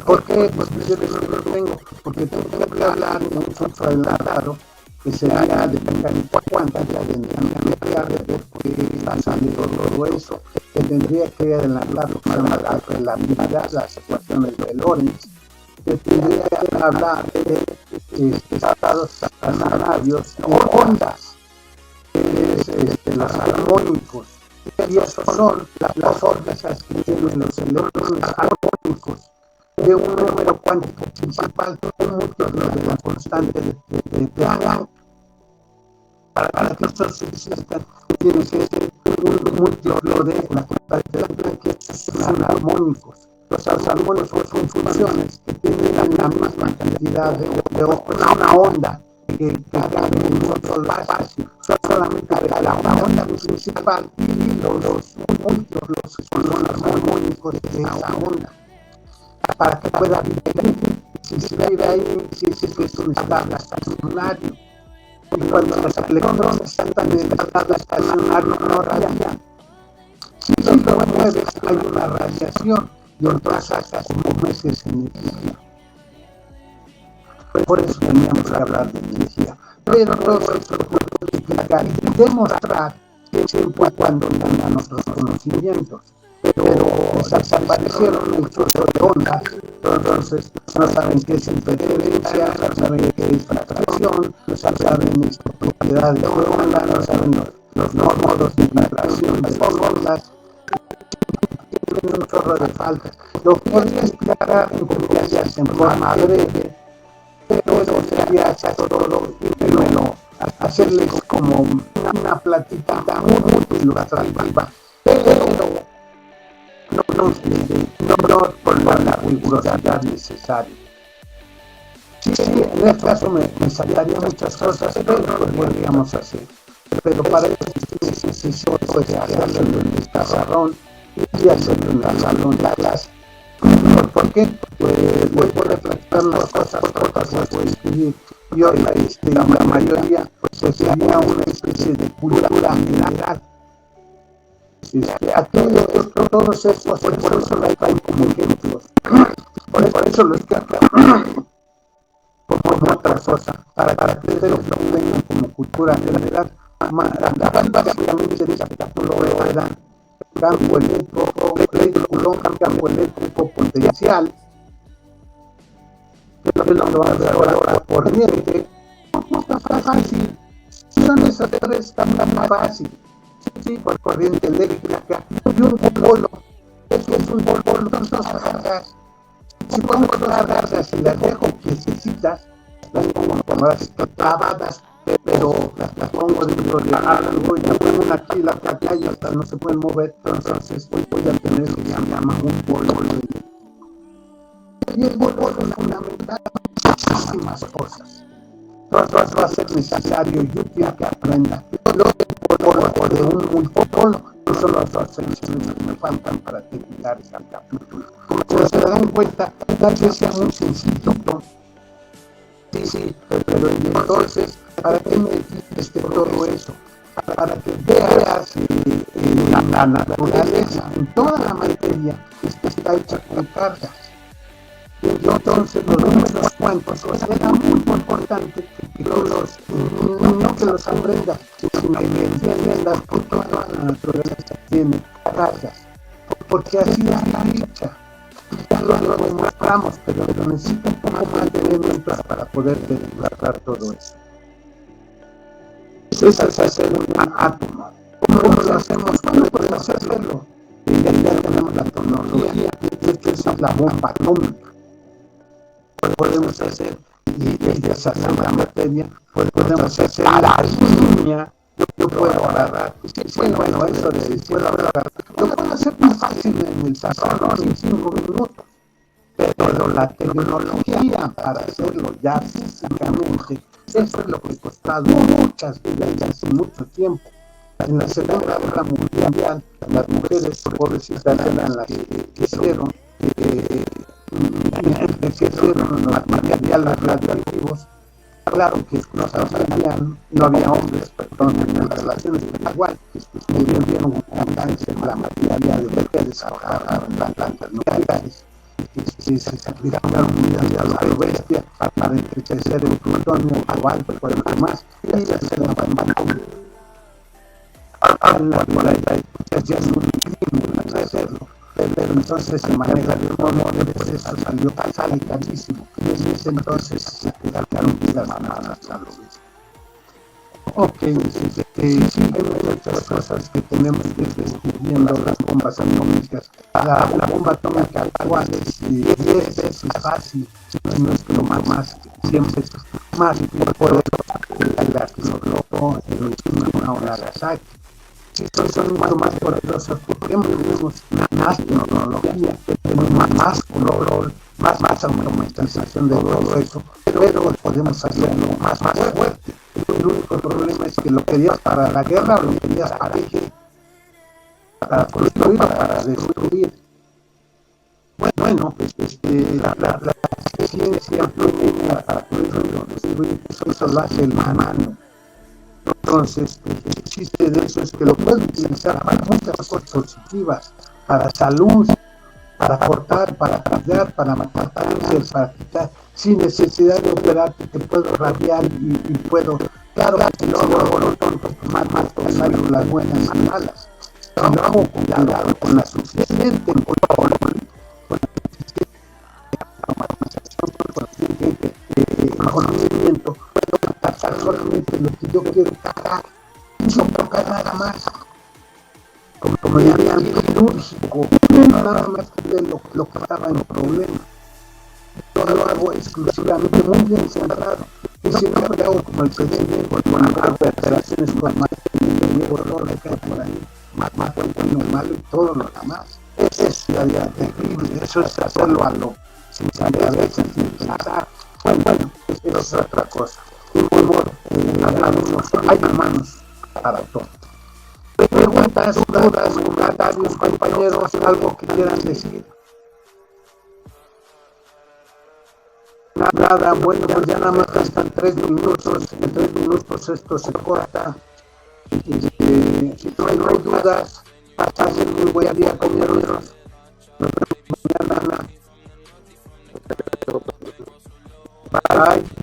¿Por qué? Porque tengo que hablar de un software adelantado que sería de mecánica cuántica, de mecánica nuclear, de por qué está saliendo todo eso. que tendría que adelantar lo que se llama la relatividad, las ecuaciones de Lorentz, que tendría que hablar de estados estacionarios en ondas, que es los armónicos, y esos son las órbitas que tienen los electrones armónicos de un número cuántico principal, un múltiplo de la constante de Planck. Para que esto exista, tiene que ser un múltiplo de la constante de Planck, que son armónicos. Los armónicos son funciones que tienen la misma cantidad de una onda que cabe en un solo espacio, solamente de la onda principal y los múltiplos son los armónicos de esa onda. Para que pueda vivir, si se vive ahí, si es un estado estacionario. Y cuando los electrones están en el estado estacionario no radian. Si lo mueves, hay una radiación y entonces sacas como meses energía. Por eso teníamos que hablar de energía. Pero todo eso lo puedo explicar y demostrar siempre y cuando tengan nuestros conocimientos. Pero desaparecieron el curso de ondas, entonces no saben qué es interferencia, no saben qué es fracción, no saben propiedades de onda, no saben los modos de vibración de ondas, tienen un chorro de faltas. Lo podría explicar en comillas en forma breve, pero eso sería hacer todo primero, hacerles como una plática muy ilustrativa, pero no con la rigurosidad necesaria. Sí, en este caso me saltaría muchas cosas, pero lo podríamos hacer. Pero para eso necesito hacerlo en el pizarrón y hacerlo en el salón de clase. ¿Por qué? Pues voy a reflejar las cosas, otras las voy a escribir. Y hoy la mayoría pues sería una especie de cultura general. Aquí todos estos, por eso lo traen como ejemplos. Por eso lo escapan como otra cosa, para que ustedes lo tengan como cultura general. Básicamente el capítulo era campo eléctrico, campo eléctrico potencial, que es lo que vamos a ver ahora, corriente. No está fácil, son esas tres, está muy fácil. Sí, por corriente eléctrica y un polo. Es un polo, entonces cargas. Si pongo dos cargas y las dejo quietecitas, las pongo como las clavadas, pero las pongo dentro de algo y la pongo una aquí, la otra acá y hasta no se pueden mover, entonces voy a tener lo que se llama un polo eléctrico. Y el polo es fundamental en muchísimas cosas. Entonces va a ser necesario y útil que aprenda o de un multipolo. Eso son las dos secciones que me faltan para terminar este capítulo. Como se dan cuenta, tal vez sea muy sencillo. Sí, pero entonces, ¿para qué me dices todo eso? Para que veas la naturaleza en toda la materia está hecha con cargas. Y entonces los números cuánticos era muy importante que no que los aprendas, sino que entiendas por toda la naturaleza tiene cargas, porque así es la dicha. Ya lo demostramos, pero necesito un poco más de elementos para poder demostrar todo eso. Eso es hacer un átomo. ¿Cómo lo hacemos? ¿Cómo podemos hacerlo? Ya tenemos la tecnología, de hecho esa es la bomba atómica. Podemos hacer y deshacer la materia, podemos hacer la línea. Yo puedo agarrar, bueno, eso de puedo agarrar, lo puedo hacer más fácil en el salón en 5 minutos, pero la tecnología para hacerlo ya físicamente, eso es lo que ha costado muchas vidas y mucho tiempo. En la Segunda Guerra Mundial, las mujeres pobrecitas eran las que hicieron los materiales radioactivos. Claro que no había hombres, perdón, en las relaciones, pero igual murieron con cáncer, la mayoría de mujeres trabajaban en las plantas nucleares, se sacrificaron vidas de la bestia para enriquecer el plutonio, cobalto, por lo demás, y hacer la bomba atómica. La ya es un crimen entonces se maneja de un modo, pues eso salió carísimo. Y en ese entonces se quedaron las mamadas a lo mismo. Ok, sí, hay muchas cosas que tenemos que ir descubriendo, las bombas atómicas. La bomba atómica actual es 10 veces fácil, no es lo más, siempre es más poderosa que la que explotó en Hiroshima o Nagasaki. Son mucho más poderosos porque tenemos más tecnología, tenemos más control, más automatización de todo eso, pero podemos hacerlo más fuerte. El único problema es que lo querías para la guerra o lo querías para qué, para construir o para destruir. Bueno, la ciencia tiene para poder destruir, eso lo hace el humano. Entonces, el chiste de eso es que lo pueden utilizar para muchas cosas positivas, para salud, para cortar, para cuidar, para matar cáncer, para quitar, sin necesidad de operarte, te puedo radiar y puedo, claro que lo hago lo tonto, más salgo las buenas y malas. Pero lo hago con cuidado, con la suficiente conocimiento, puedo atacar solamente lo que yo quiero atacar, y no tocar nada más. Como dirían, quirúrgico, nada más que lo que estaba en el problema. Yo lo hago exclusivamente muy bien centrado. Y siempre hago como el presidente, con operaciones con más de todo lo que hay por ahí, más bueno, malo y todo lo demás. Es terrible, eso es hacerlo a lo sin saber a veces, sin pensar. Bueno, eso es otra cosa. Y luego, hay hermanos para todo. Preguntas, dudas, comentarios, compañeros, algo que quieran decir. Nada, bueno, pues ya nada más están 3 minutos, en 3 minutos esto se corta. Si no hay dudas, pasen muy buen día, compañeros. Bye.